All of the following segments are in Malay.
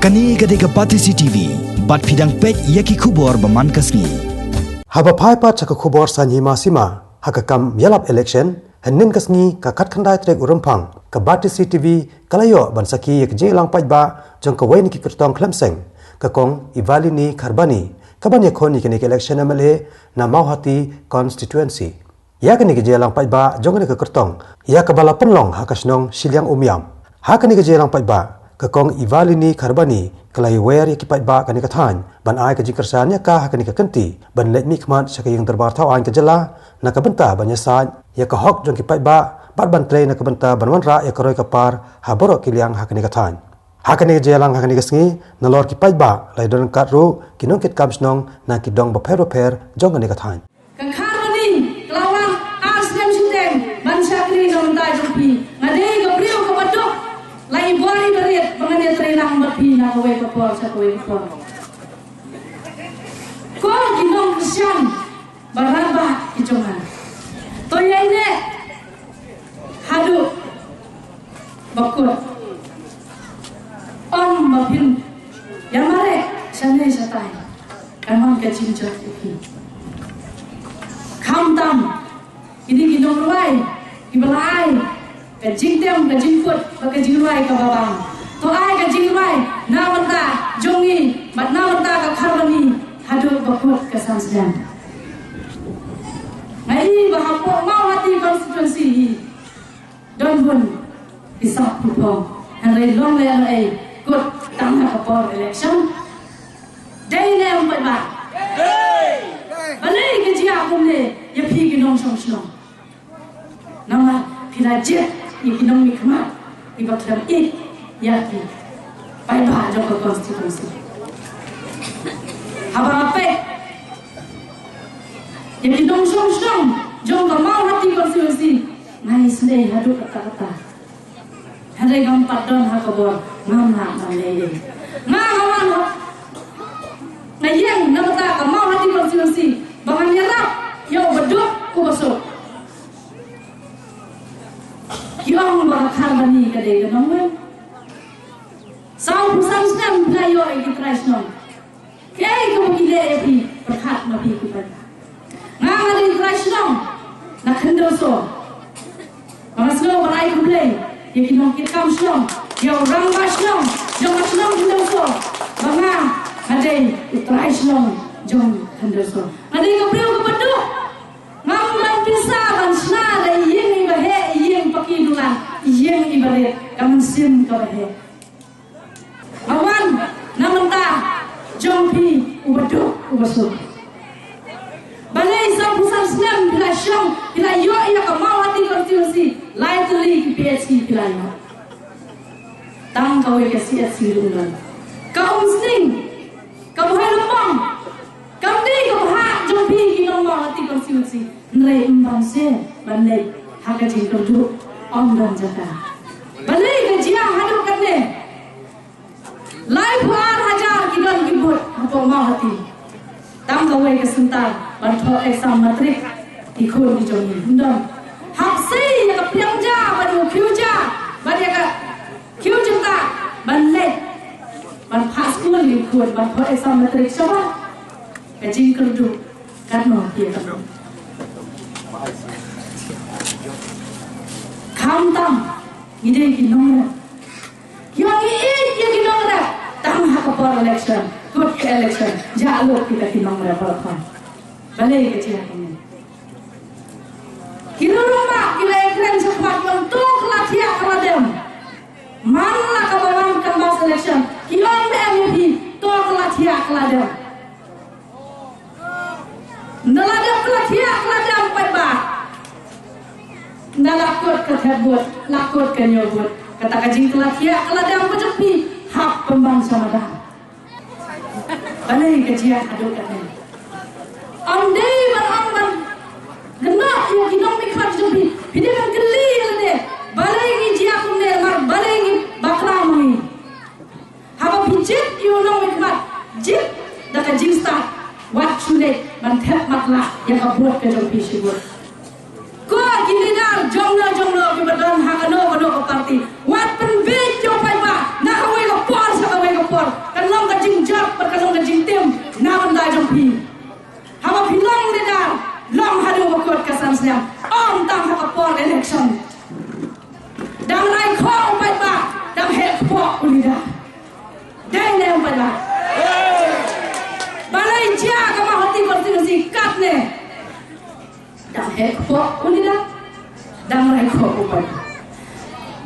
Kani gadega pati CCTV, bat fidang pek yaki kubor baman kasni. Haba pai pat chaka kubor sanyi masima, haka kam yalap election, henin kasni kakat khandai trek urumpang, ka bati CCTV kalayo bansaki yak je lang pai ba, jong ka waini ki kertong klemseng, ka kong ivalini karbani, kaban yakoni kini election MLA na Mauhati constituency. Ya kini ke je lang pai ba, jong ni ka kertong, ya ka bala penlong haka snong silyang umyam. Haka ni ke je lang pai ba, kakong ivalini karbani kalai wer ya kipai ba kani kathan ban ai ka jikersan ya ka hakani ka kanti ban let mi khmat saka yang terbar thau an ka jala na ka benta ban ya sa ya ka hok jong kipai ba bat ban tre na ka benta ban wan ra ya ka roi ka par ha boro kiliang hakani kathan hakani jelang hakani ka sngi na lor kipai ba lai don kat ru kinong kit kam snong na kidong ba per jong kani kathan kan karbani kelawang asnem sudeng ban sakri non ta jompi ngadei ka priu ka badok lai bori berit mengani terinang berpi na kowe kepor sa kowe kepor ko kinong kesyang baraba kijongan to yaine hadu bakut on mapin yamare sanai satai kamang ke cinjot iki kamtam ini kinong ruai ibelai ka jingtem ka jingfut ka jingruai ka babang to ai ka jingruai na manta jongi bat na manta ka karbani hadu bakut ka sansdan ngai bahapo Mauhati constituency don bun isap pupong hanai long le ai kut tang ka por election dai ne am ba balai ka jia kumne ya phi ki nong song song nama pirajet ikinong mikmat ibaklam ik yaki pai ba jong ka constituency haba ape ikinong song jong ka Mauhati constituency ngai sne hadu kata hare gam padon ha kabor ngam na le ngawan ngayeng namata ka Mauhati constituency bangan yarap yo beduk ku besok Yang bakal bani kadai ganong Sau pusang senang playo egi Krisnon Kaya kamu gila epi berkat nabi kupat Ngangari Krisnon Nak hendak so Mga senang berai kublay Yang kinong kitam senang Yang rangga senang Yang senang hendak so Mga kadai Krisnon Jom hendak so Kadai kapriyo kepaduk Ngamdan pisah dan senang Dan yang ibahe pakidulan yang ibarat kamu sim kabahe awan namenta jompi ubaduk ubasuk balai sa pusat senam bila syong bila yo ia ka Mauhati constituency lightly PHC bila yo tang kawe ka CSC rundan kaum sing kaum halapang kaum di kaum ha jompi kinong Mauhati constituency nrei mbangse balai haka jingkerdu om dan jaka balai gajia hadu katne live war hajar kidon kibut apa Mauhati tam gawe kesentar bantu exam matrik ikut di joni ndon hapsi ya piangja badu kyuja badu ka kyujta balai ban pas school ikut bantu exam matrik soba kajing kerdu karno dia Kamtam, ide kinong yang ini kinong tang hakapor election, good election, jalo kita kinong berapa balai kecil kini. Kilo rumah kilo ekran sempat untuk latihan keladem, mana kawan kembang election, kilo MVP untuk latihan keladem. Neladem latihan keladem pada. Nda lakut kata buat, lakut kenyo buat. Kata kajing kelatiya, keladang pejepi, hak pembangsa madah. Balai kajian aduk katanya. Andai beramban, genak yang kinong mikmat jepi, ini kan geli lede. Balai kajian kumne mar, balai ni bakramai. Haba pijit yunong mikmat, jip dah kajing start. Wat sulit, mantep maklah yang kabuat kejepi sibut. Kau giliran jonglo kibadon hakano kano parti. Wat penvit jo pai ba, nak kawai kapor sa kawai kapor. lidah. Dai ne pada. Balai dia kama hati konstitusi kat ne. Dah hek kok lidah. Dah rai kok upai.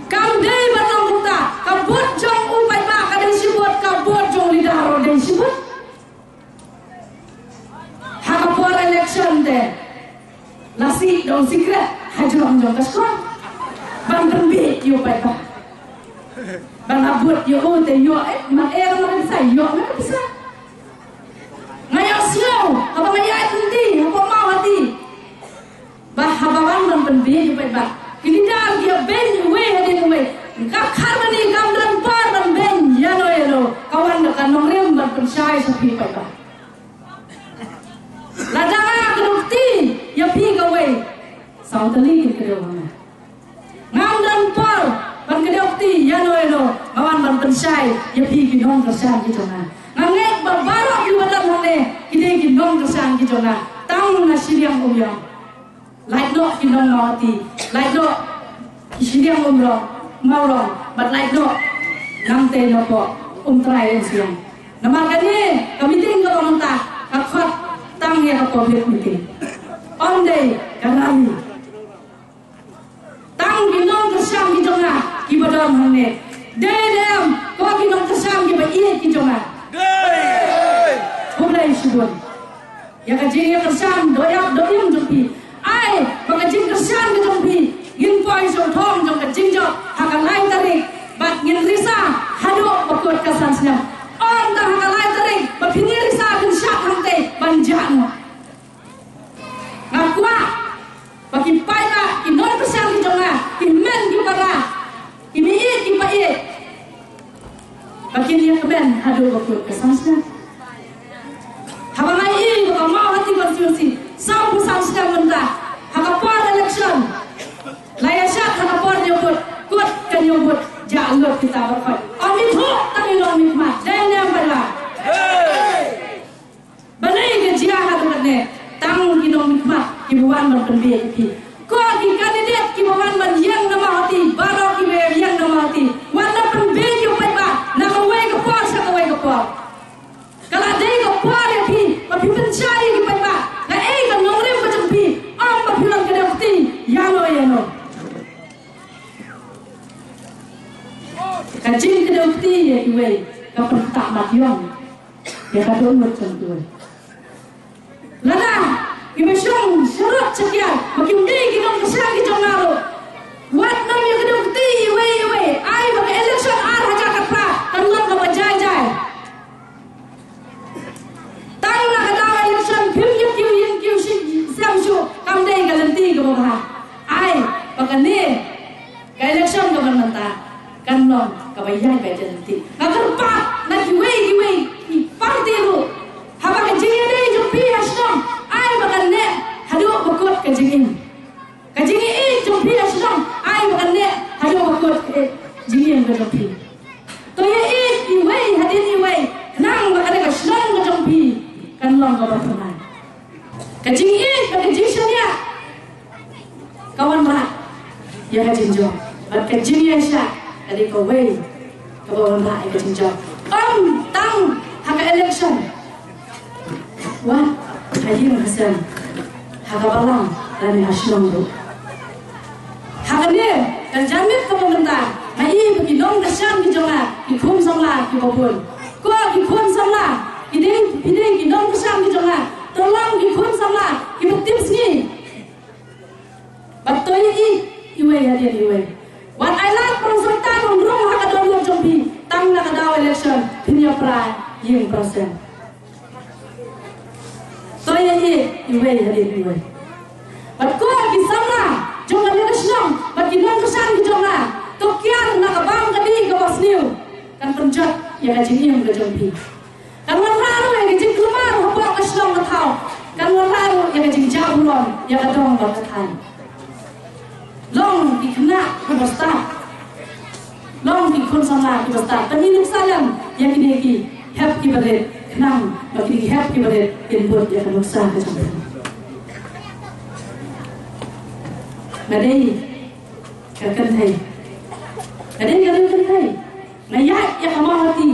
Kam dai batang buta, kabut jong upai ba kadai sibut kabut jong lidah ro dai sibut. Hakapor election de. Nasi dong secret hajurang jong kaskon. Bang tembi yo pai ba. Bang abut yo te yo mak orang sai yo nak bisa. Ngayo siau, apa ngaya tinti, apa mau hati. Bah habawan bang tembi yo pai ba. Kini dah dia ben we hadi we. Kap kharmani kam dan par bang ben yano kawan kan nongrem bang pensai sapi pai ba. Ladang kerukti ya pi gawe. Sau tali ke mana. Ngam dan par ban kerukti ya no kawan ban pensai ya pi ginong kersan gitu na. Ngangek babarok di badan hone kide ginong kersan gitu na. Tang na siriang umyong. Like no ginong mawati. Like no siriang umrong maurong. But like no namte no po try siang. Namakani kami tinggal komentar akhat tang ya public meeting. On day karami. Tang ginong kersam di jonga kibadam hane. Dedem ko ginong kersam ki ba iye ki jonga. Hulai subun. Ya kajing ya kersam doyak doyum jumpi. Ai bakajing kersam ki jumpi. Gin poi so thong jong kajing jo hakalai tarik bat ngin risa hado bakot kasan senam. On dah hakalai tarik ba phini risa kin syak hangte banjang. Ngakua bagi pai ki non persang ki jonga ki men ki para ki mi ki pa e bagi dia keben hado bakut kesansna habangai i ko mau hati konstitusi sau pusang sedang menta hakapor election laya syak hakapor nyobut kut kan nyobut jalur kita berfat ami thu tami non mikmat dan yang bala balai ke jia hadu ne tang ginong mikmat kibuan bertembi ki ko ki kandidat kibuan ban yang nama hati barok ki be yang nama hati warna tembi ki pai ba nama we ko por sa ko we ko por kala dei ko por ya pi ba pi pencari ki pai ba la ei ka nongre ko tembi am ba pi lang ke dakti yano kajing ke dakti ya ki we ka pertak mat yong ya ka don mat tentu lana ibesong serut sekian makin dei ginong kesang ki jongaro wat nam ya kedok ti we ai ba election ar haja kapa kanlon ka bajai tang na kada election phim yu sam shu kam dei galanti ka ba ai ba kane ka election ka bananta kanlon ka bajai ba janti agar pa na ki we party ru haba ka jingi dei jo pi hasnom ai bakan ne hadu bakut kajingin kajingi jompi asram ai bakan ne hadu bakut jingin jompi to ye iwei hadin iwei nang bakan ka shlong jompi kan long ka bakan kajingi kajishanya kawan rat ya kajinjo bat kajingi asha adi ko wei kawan rat kajinjo tang haka election what Haji Hasan Haga balang dan hasilong tu Haga ni dan jamit ke pemerintah Mai bagi dong kesan ki jonga ki khum samla ki babun ko ki khum samla ki ding ki dong kesan ki jonga tolong ki khum samla ki buktim sini batoi iwe ya dia iwe wat I like konsultan umrung haga dong jompi tang na kada election pinya prai ying persen Soya iwe hari iwe. Bat ko ki samla jonga ni nasional bat ki non kesan ki jonga to kiar na ka bang ka di ka basniu kan penjat ya ka jing yang ka jompi. Kan wan lalu ya ka jing kelumar hobo ka slong ka thau. Kan wan lalu ya ka jing jabulon ya ka dong ka thai. Long ki kena ka basta. Long ki kun samla ki basta. Tani nuk salam ya ki ki hep ki badet nang bagi hep ki badet input ya kan usaha ke sampai. Nadei kan thai. Nadei kan thai. ngayat ya kamu hati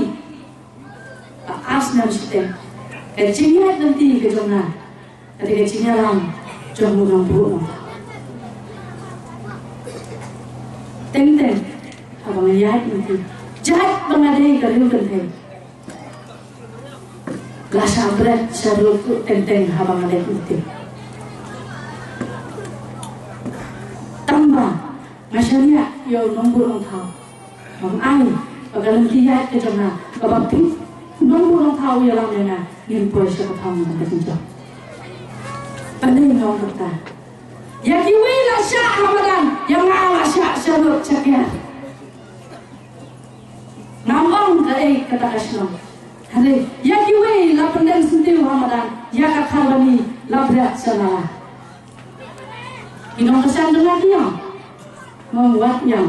asnam sitem kecinyat nanti ke jomna ketika cinyalam jomu rampu teng abang ngayat nanti jahat mengadai kalian kentai Lasa berat saruk teng abang ngayat nanti tambah masyarakat yang nombor orang tahu orang ai bagaimana dia ke jomna babati nombor orang tahu yang lamanya yang boleh siapa tahu mereka juga pandai orang kata ya kiwi lah syak Ramadan yang ngalah syak saruk cakap ngambang kata kasnom hari ya kiwi lah pandai sentuh Ramadan ya kakarbani lah berat salah Inong kesan dengan dia membuatnya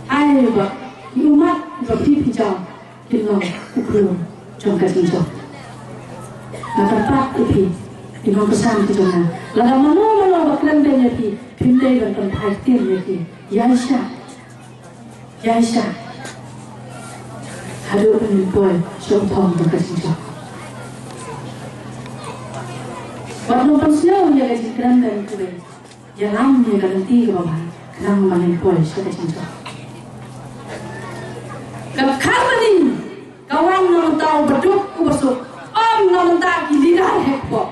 ai ba umat ba pipi jauh Inong ukur jangka tinggal maka pak pipi Inong kesan itu na laga mana ba klan benya pi pindai dan tempat tim pi yaisha hadu ni boy shom thong jangka tinggal Warna pensel yang gaji keren dan kue, yang lama garanti ke bawah, kerang main kue sudah cinta. Kalau karbani, kawan nama tahu berduk kubasuk, nama tahu giliran hekpo,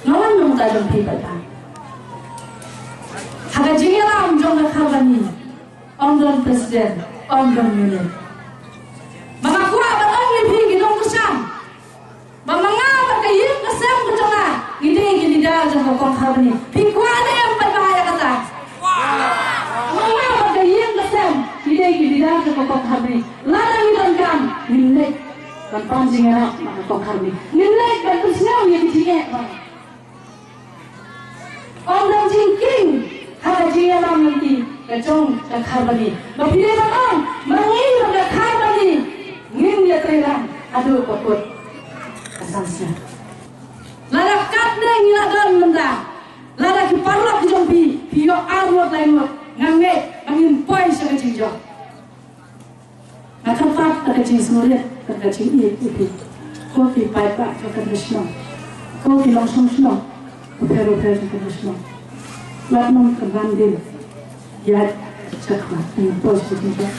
kawan nama tahu jompi pada. Harga jingeram jomga karbani, dan presiden, dan union. Maka kuat berang lebih gidong kesan. Mengapa kaya kesem kecona? Gini dah jangan kau kau ni. Pikuan yang berbahaya kata. Mengapa kaya kesem? Gini dah jangan kau kau ni. Ladang itu kan nilai. Kan panjang era kau kau ni. Nilai betul semua yang dijinge. Orang jingking ada jinge lam nanti. Kacung kau ni. Bapilih orang mengil kau ni. Ngin dia terang. Aduh kaput. Asasnya. Lada katne ngilagan menda. Lada ki parlok ki jompi. Pio arwot lainwot. Ngange angin poin sa kecing jom. Nakapat na kecing semulia. Kecing ipi. Kopi paipa kakadresno. Kopi langsung sno. Pero kakadresno. Latnom kebandil. Yad cakwa. Angin poin sa kecing jom.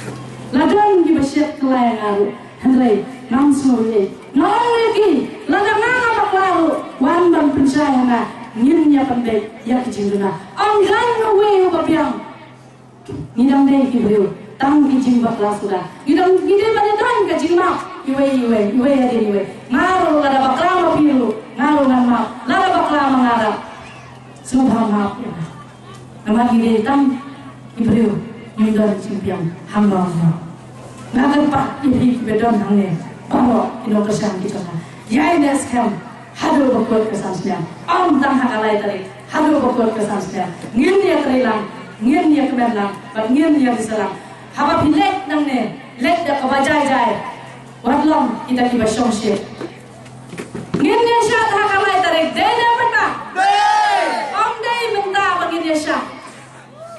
Ladan ki basyat kelayan aru. Henry namsuye. Noliki, laga mana baklaru, wandang pensayana, ngirnya pandai, ya kecinguna. Anggan ngawe bapiang, ngidam deh kibriu, tang kecing bakla sudah. Ngidam pada tang kecing mak, iwe ada iwe. Ngaru laga bakla bapiru, ngaru nama, laga bakla mengarap. Semua maaf ya. Nama gini tang kibriu, nyundar cimpiang, hamba. Ngagan pak ibi bedon hangne. Bahawa Inong kesan kita na. Yai neskam hadu bakul kesan sebenarnya. Tang hakalai tadi hadu bakul kesan sebenarnya. Ngin dia terilang, ngin dia kemerlang, ngin dia diserang. Haba pilek nang ne, lek dah kebajai. Wadlam kita kiba songsi. Ngin dia syat hakalai tadi. Dede apa? Dei minta bagi dia syat.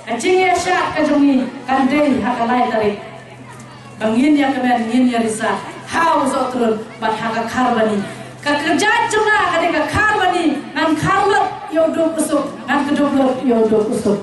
Kacing dia syat kajongi kan dei hakalai tadi. Ngin dia kemer, ngin dia risah. How zotrun bahaga karbani kekerjaan cuma ketika karbani ngan karbat yodo kusuk ngan kedua yodo kusuk